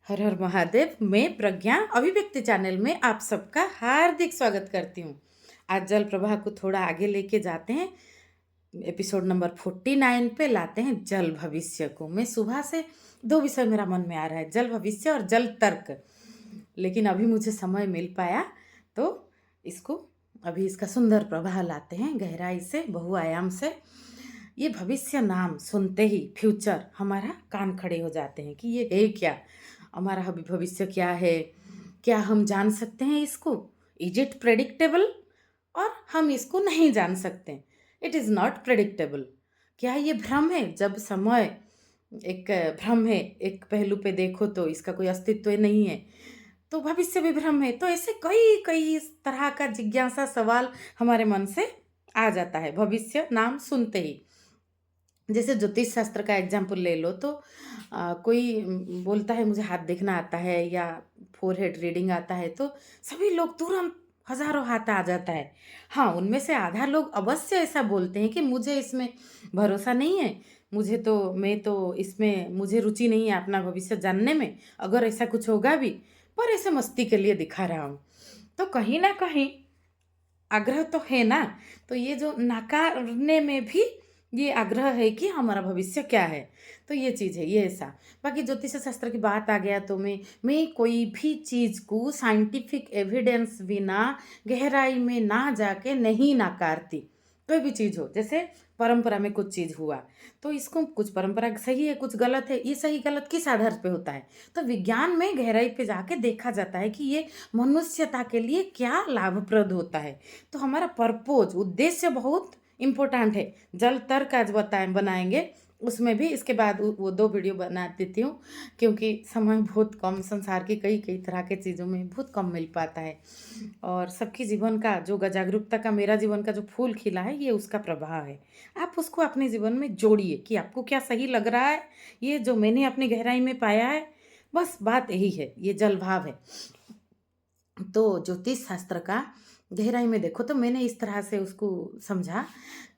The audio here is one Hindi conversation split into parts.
हर हर महादेव। मैं प्रज्ञा अभिव्यक्ति चैनल में आप सबका हार्दिक स्वागत करती हूँ। आज जल प्रवाह को थोड़ा आगे लेके जाते हैं। एपिसोड नंबर 49 पे लाते हैं जल भविष्य को। मैं सुबह से दो विषय मेरा मन में आ रहा है, जल भविष्य और जल तर्क, लेकिन अभी मुझे समय मिल पाया तो इसको अभी इसका सुंदर प्रवाह लाते हैं गहराई से, बहुआयाम से। ये भविष्य नाम सुनते ही फ्यूचर हमारा कान खड़े हो जाते हैं कि ये है क्या, हमारा भविष्य क्या है, क्या हम जान सकते हैं इसको, इज इट प्रेडिक्टेबल, और हम इसको नहीं जान सकते, इट इज़ नॉट प्रेडिक्टेबल। क्या ये भ्रम है? जब समय एक भ्रम है, एक पहलू पे देखो तो इसका कोई अस्तित्व नहीं है, तो भविष्य भी भ्रम है। तो ऐसे कई कई इस तरह का जिज्ञासा सवाल हमारे मन से आ जाता है भविष्य नाम सुनते ही। जैसे ज्योतिष शास्त्र का एग्जाम्पल ले लो तो कोई बोलता है मुझे हाथ देखना आता है या फोरहेड रीडिंग आता है, तो सभी लोग तुरंत हजारों हाथ आ जाता है। हाँ, उनमें से आधा लोग अवश्य ऐसा बोलते हैं कि मुझे इसमें भरोसा नहीं है, मैं तो इसमें मुझे रुचि नहीं है अपना भविष्य जानने में, अगर ऐसा कुछ होगा भी, पर ऐसे मस्ती के लिए दिखा रहा हूँ। तो कहीं ना कहीं आग्रह तो है ना, तो ये जो नकारने में भी ये आग्रह है कि हमारा भविष्य क्या है। तो ये चीज़ है, ये ऐसा। बाकी ज्योतिष शास्त्र की बात आ गया तो मैं कोई भी चीज़ को साइंटिफिक एविडेंस बिना गहराई में ना जाके नहीं नकारती। कोई भी चीज़ हो, जैसे परंपरा में कुछ चीज़ हुआ तो इसको कुछ परंपरा सही है, कुछ गलत है, ये सही गलत किस आधार पे होता है, तो विज्ञान में गहराई पे जाके देखा जाता है कि ये मनुष्यता के लिए क्या लाभप्रद होता है। तो हमारा पर्पोज, उद्देश्य बहुत इम्पोर्टेंट है। जल तर्क आज बनाएंगे, उसमें भी इसके बाद वो दो वीडियो बना देती हूँ, क्योंकि समय बहुत कम, संसार की कई कई तरह के चीज़ों में बहुत कम मिल पाता है। और सबकी जीवन का जो जागरूकता का, मेरा जीवन का जो फूल खिला है, ये उसका प्रभाव है। आप उसको अपने जीवन में जोड़िए कि आपको क्या सही लग रहा है, ये जो मैंने अपनी गहराई में पाया है, बस बात यही है, ये जल भाव है। तो ज्योतिष शास्त्र का गहराई में देखो तो मैंने इस तरह से उसको समझा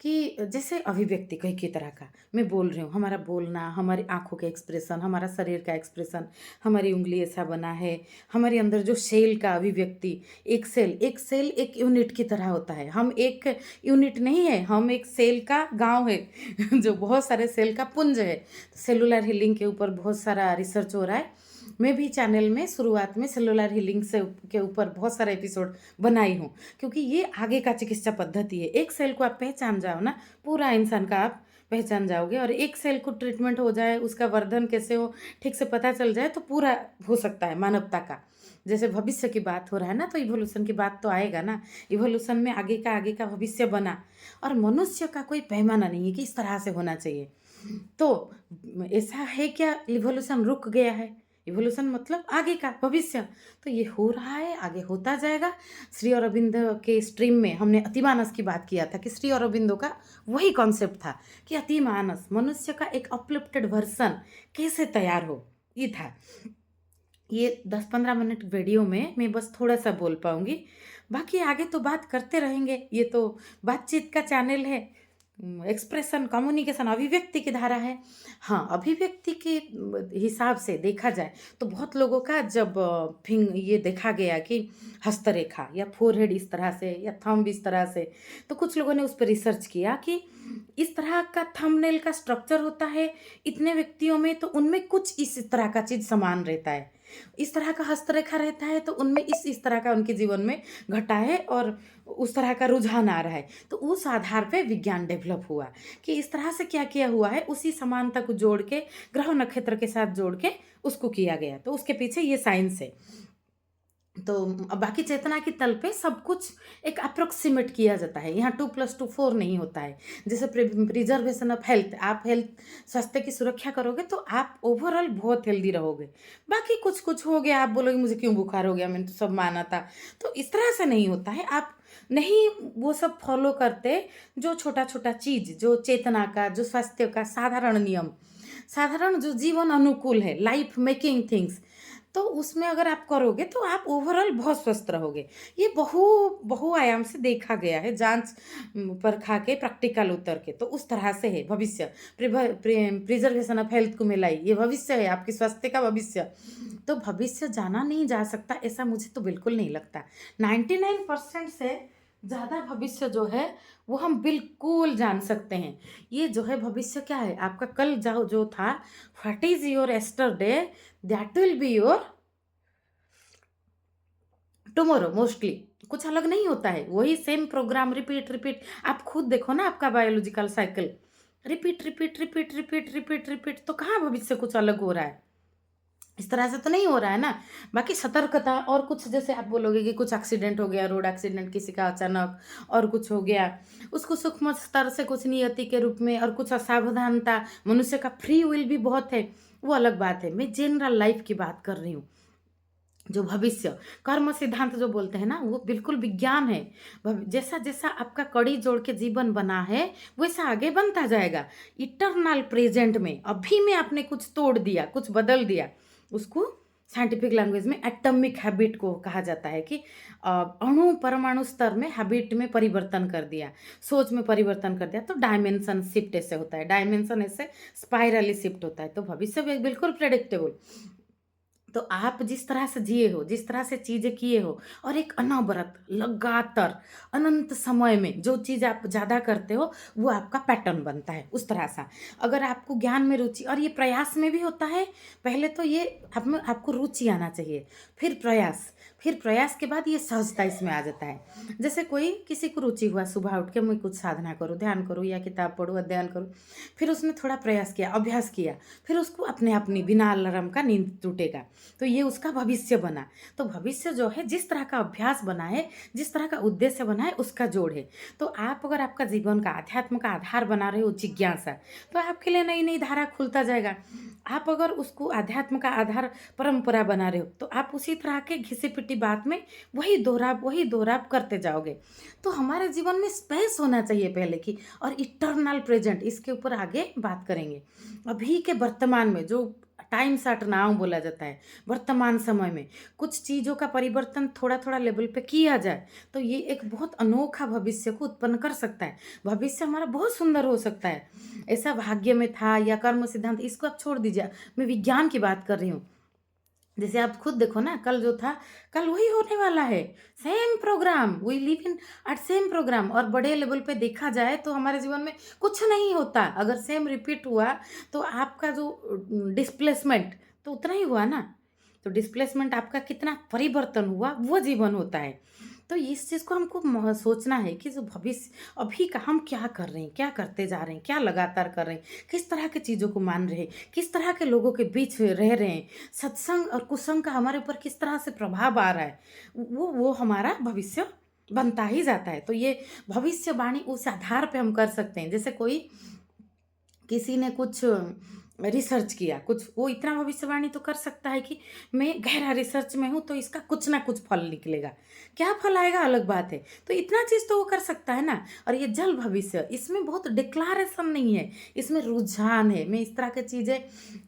कि जैसे अभिव्यक्ति कई की तरह का मैं बोल रही हूँ, हमारा बोलना, हमारी आंखों के एक्सप्रेशन, हमारा शरीर का एक्सप्रेशन, हमारी उंगली ऐसा बना है, हमारे अंदर जो सेल का अभिव्यक्ति, एक सेल एक यूनिट की तरह होता है। हम एक यूनिट नहीं है, हम एक सेल का गांव है जो बहुत सारे सेल का पुंज है। सेलुलर हीलिंग के ऊपर बहुत सारा रिसर्च हो रहा है। मैं भी चैनल में शुरुआत में सेलुलर हीलिंग से के ऊपर बहुत सारे एपिसोड बनाई हूँ, क्योंकि ये आगे का चिकित्सा पद्धति है। एक सेल को आप पहचान जाओ ना, पूरा इंसान का आप पहचान जाओगे, और एक सेल को ट्रीटमेंट हो जाए, उसका वर्धन कैसे हो ठीक से पता चल जाए, तो पूरा हो सकता है मानवता का। जैसे भविष्य की बात हो रहा है ना, तो इवोल्यूशन की बात तो आएगा ना। इवोल्यूशन में आगे का भविष्य बना, और मनुष्य का कोई पैमाना नहीं है कि इस तरह से होना चाहिए। तो ऐसा है क्या इवोल्यूशन रुक गया है? इवोल्यूशन मतलब आगे का भविष्य, तो ये हो रहा है, आगे होता जाएगा। श्री अरविंद के स्ट्रीम में हमने अतिमानस की बात किया था कि श्री अरविंदो का वही कॉन्सेप्ट था कि अतिमानस, मनुष्य का एक अपलिफ्टेड वर्सन कैसे तैयार हो, ये था। ये 10-15 मिनट वीडियो में मैं बस थोड़ा सा बोल पाऊंगी, बाकी आगे तो बात करते रहेंगे। ये तो बातचीत का चैनल है, एक्सप्रेशन, कम्युनिकेशन, अभिव्यक्ति की धारा है। हाँ, अभिव्यक्ति के हिसाब से देखा जाए तो बहुत लोगों का जब ये देखा गया कि हस्तरेखा या फोरहेड इस तरह से या थंब इस तरह से, तो कुछ लोगों ने उस पर रिसर्च किया कि इस तरह का थंबनेल का स्ट्रक्चर होता है इतने व्यक्तियों में, तो उनमें कुछ इस तरह का चीज़ समान रहता है। इस तरह का हस्तरेखा रहता है तो उनमें इस तरह का उनके जीवन में घटा है, और उस तरह का रुझान आ रहा है। तो उस आधार पे विज्ञान डेवलप हुआ कि इस तरह से क्या किया हुआ है, उसी समानता को जोड़ के, ग्रह नक्षत्र के साथ जोड़ के उसको किया गया। तो उसके पीछे ये साइंस है। तो बाकी चेतना की तल पे सब कुछ एक अप्रोक्सीमेट किया जाता है। यहाँ 2+2 4 नहीं होता है। जैसे प्रिजर्वेशन ऑफ हेल्थ, आप हेल्थ, स्वास्थ्य की सुरक्षा करोगे तो आप ओवरऑल बहुत हेल्दी रहोगे। बाकी कुछ कुछ हो गया, आप बोलोगे मुझे क्यों बुखार हो गया, मैंने तो सब माना था, तो इस तरह से नहीं होता है। आप नहीं वो सब फॉलो करते, जो छोटा छोटा चीज़, जो चेतना का, जो स्वास्थ्य का साधारण नियम, साधारण जो जीवन अनुकूल है, लाइफ मेकिंग थिंग्स, तो उसमें अगर आप करोगे तो आप ओवरऑल बहुत स्वस्थ रहोगे। ये बहुआयाम से देखा गया है, जाँच परखा के, प्रैक्टिकल उतर के। तो उस तरह से है भविष्य। प्रिजर्वेशन ऑफ हेल्थ को मिलाई, ये भविष्य है, आपके स्वास्थ्य का भविष्य। तो भविष्य जाना नहीं जा सकता, ऐसा मुझे तो बिल्कुल नहीं लगता। 99% से ज़्यादा भविष्य जो है वो हम बिल्कुल जान सकते हैं। ये जो है भविष्य क्या है, आपका कल जाओ जो था, what is your yesterday that will be your tomorrow mostly. कुछ अलग नहीं होता है, वही सेम प्रोग्राम रिपीट रिपीट। आप खुद देखो ना आपका biological cycle, repeat repeat repeat repeat repeat repeat, तो कहाँ भविष्य कुछ अलग हो रहा है? इस तरह से तो नहीं हो रहा है ना। बाकी सतर्कता और कुछ, जैसे आप बोलोगे कि कुछ एक्सीडेंट हो गया, रोड एक्सीडेंट किसी का अचानक, और कुछ हो गया, उसको सूक्ष्म स्तर से कुछ नियति के रूप में, और कुछ असावधानता, मनुष्य का फ्री विल भी बहुत है, वो अलग बात है। मैं जनरल लाइफ की बात कर रही हूँ। जो भविष्य कर्म सिद्धांत जो बोलते हैं ना, वो बिल्कुल विज्ञान है। जैसा जैसा आपका कड़ी जोड़ के जीवन बना है वैसा आगे बनता जाएगा। इटरनल प्रेजेंट में अभी में आपने कुछ तोड़ दिया, कुछ बदल दिया, उसको साइंटिफिक लैंग्वेज में एटॉमिक हैबिट को कहा जाता है कि अणु परमाणु स्तर में हैबिट में परिवर्तन कर दिया, सोच में परिवर्तन कर दिया, तो डायमेंशन शिफ्ट ऐसे होता है, डायमेंशन ऐसे स्पाइरली शिफ्ट होता है। तो भविष्य भी बिल्कुल प्रेडिक्टेबल। तो आप जिस तरह से जिए हो, जिस तरह से चीज़ें किए हो, और एक अनवरत लगातार अनंत समय में जो चीज़ आप ज़्यादा करते हो वो आपका पैटर्न बनता है उस तरह सा। अगर आपको ज्ञान में रुचि, और ये प्रयास में भी होता है, पहले तो ये आप में आपको रुचि आना चाहिए, फिर प्रयास के बाद ये सहजता इसमें आ जाता है। जैसे कोई किसी को रुचि हुआ, सुबह उठ के मैं कुछ साधना करूँ, ध्यान करूँ, या किताब पढूँ, अध्ययन करूँ, फिर उसने थोड़ा प्रयास किया, अभ्यास किया, फिर उसको अपने आप नहीं, बिना अलार्म का नींद टूटेगा, तो ये उसका भविष्य बना। तो भविष्य जो है जिस तरह का अभ्यास बना है, जिस तरह का उद्देश्य बना है, उसका जोड़ है। तो आप अगर आपका जीवन का अध्यात्म का आधार बना रहे हो जिज्ञासा, तो आपके लिए नई नई धारा खुलता जाएगा। आप अगर उसको अध्यात्म का आधार परंपरा बना रहे हो, तो आप उसी तरह के घिसी पिटी बात में वही दोहराव करते जाओगे। तो हमारे जीवन में स्पेस होना चाहिए पहले की, और इटर्नल प्रेजेंट, इसके ऊपर आगे बात करेंगे। अभी के वर्तमान में जो टाइम सट नाउ बोला जाता है, वर्तमान समय में कुछ चीज़ों का परिवर्तन थोड़ा थोड़ा लेवल पे किया जाए, तो ये एक बहुत अनोखा भविष्य को उत्पन्न कर सकता है। भविष्य हमारा बहुत सुंदर हो सकता है। ऐसा भाग्य में था या कर्म सिद्धांत, इसको आप छोड़ दीजिए, मैं विज्ञान की बात कर रही हूँ। जैसे आप खुद देखो ना, कल जो था कल वही होने वाला है। Same programme, we live in at same programme. और बड़े लेवल पे देखा जाए तो हमारे जीवन में कुछ नहीं होता, अगर सेम रिपीट हुआ तो आपका जो डिस्प्लेसमेंट तो उतना ही हुआ ना। तो डिस्प्लेसमेंट आपका कितना परिवर्तन हुआ वो जीवन होता है। तो इस चीज़ को हमको सोचना है कि जो भविष्य अभी का हम क्या कर रहे हैं, क्या करते जा रहे हैं, क्या लगातार कर रहे हैं, किस तरह की चीज़ों को मान रहे हैं, किस तरह के लोगों के बीच रह रहे हैं, सत्संग और कुसंग का हमारे ऊपर किस तरह से प्रभाव आ रहा है, वो हमारा भविष्य बनता ही जाता है। तो ये भविष्यवाणी उस आधार पे हम कर सकते हैं। जैसे कोई किसी ने कुछ रिसर्च किया, कुछ वो इतना भविष्यवाणी तो कर सकता है कि मैं गहरा रिसर्च में हूँ तो इसका कुछ ना कुछ फल निकलेगा। क्या फल आएगा अलग बात है, तो इतना चीज़ तो वो कर सकता है ना। और ये जल भविष्य, इसमें बहुत डिक्लारेशन नहीं है, इसमें रुझान है। मैं इस तरह की चीज़ें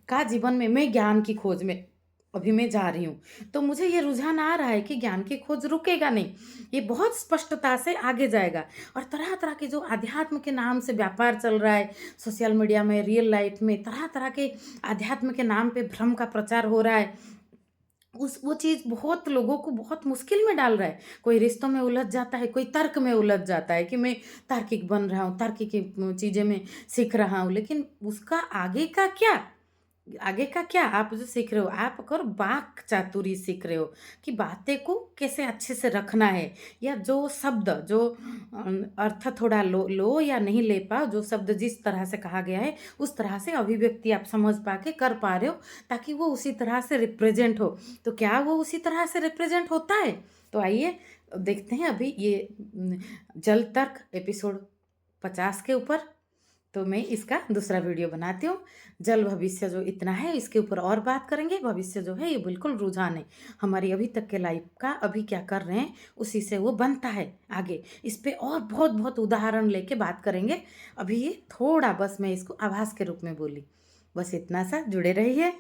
का जीवन में, मैं ज्ञान की खोज में अभी मैं जा रही हूँ, तो मुझे ये रुझान आ रहा है कि ज्ञान की खोज रुकेगा नहीं, ये बहुत स्पष्टता से आगे जाएगा। और तरह तरह के जो अध्यात्म के नाम से व्यापार चल रहा है सोशल मीडिया में, रियल लाइफ में, तरह तरह के अध्यात्म के नाम पे भ्रम का प्रचार हो रहा है, उस वो चीज़ बहुत लोगों को बहुत मुश्किल में डाल रहा है। कोई रिश्तों में उलझ जाता है, कोई तर्क में उलझ जाता है कि मैं तार्किक बन रहा हूँ, तार्किक की चीज़ें मैं सीख रहा हूँ, लेकिन उसका आगे का क्या? आगे का क्या आप जो सीख रहे हो, आप अगर वाक चातुरी सीख रहे हो कि बातें को कैसे अच्छे से रखना है, या जो शब्द जो अर्थ थोड़ा लो या नहीं ले पाओ, जो शब्द जिस तरह से कहा गया है उस तरह से अभिव्यक्ति आप समझ पा के कर पा रहे हो, ताकि वो उसी तरह से रिप्रेजेंट हो। तो क्या वो उसी तरह से रिप्रेजेंट होता है? तो आइए देखते हैं अभी ये जल तर्क एपिसोड 50 के ऊपर। तो मैं इसका दूसरा वीडियो बनाती हूँ। जल भविष्य जो इतना है इसके ऊपर और बात करेंगे। भविष्य जो है ये बिल्कुल रुझान है हमारी अभी तक के लाइफ का, अभी क्या कर रहे हैं उसी से वो बनता है आगे। इस पे और बहुत बहुत उदाहरण लेके बात करेंगे। अभी ये थोड़ा बस मैं इसको आभास के रूप में बोली, बस इतना सा। जुड़े रहिए।